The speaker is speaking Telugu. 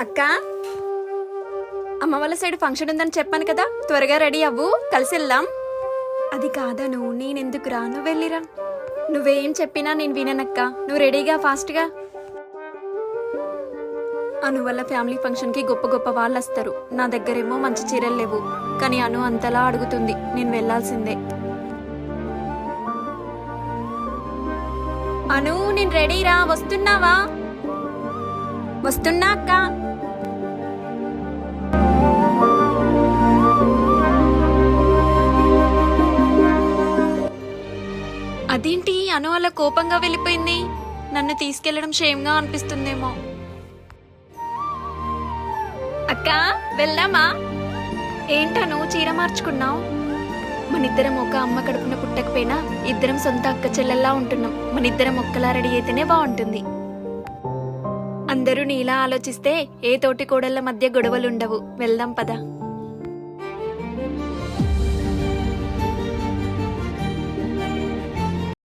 అక్క, అమ్మ వాళ్ళ సైడ్ ఫంక్షన్ ఉందని చెప్పాను కదా, త్వరగా రెడీ అవ్వు, కలిసి వెళ్దాం. అది కాదను, నేనెందుకురా, నువ్వు వెళ్ళిరా. నువ్వేం చెప్పినా నేను విననక్క, నువ్వు రెడీగా ఫాస్ట్గా. అను వాళ్ళ ఫ్యామిలీ ఫంక్షన్కి గొప్ప గొప్ప వాళ్ళు వస్తారు. నా దగ్గరేమో మంచి చీరలు లేవు, కానీ అను అంతలా అడుగుతుంది, నేను వెళ్ళాల్సిందే. అను, నేను రెడీరా, వస్తున్నావా? వస్తున్నా అక్క. అదేంటి అను అలా కోపంగా వెళ్ళిపోయింది? నన్ను తీసుకెళ్లడం షేమ్గా అనిపిస్తుందేమో. అక్క, వెళ్దామా? ఏంటను చీర మార్చుకున్నావు? మనిద్దరం ఒక అమ్మ కడుపున పుట్టకపోయినా ఇద్దరం సొంత అక్క చెల్లెల్లా ఉంటున్నాం. మనిద్దరం ఒక్కలా రెడీ అయితేనే బాగుంటుంది. అందరూ నీలా ఆలోచిస్తే ఏ తోటి కోడళ్ల మధ్య గొడవలుండవు. వెళ్దాం పద.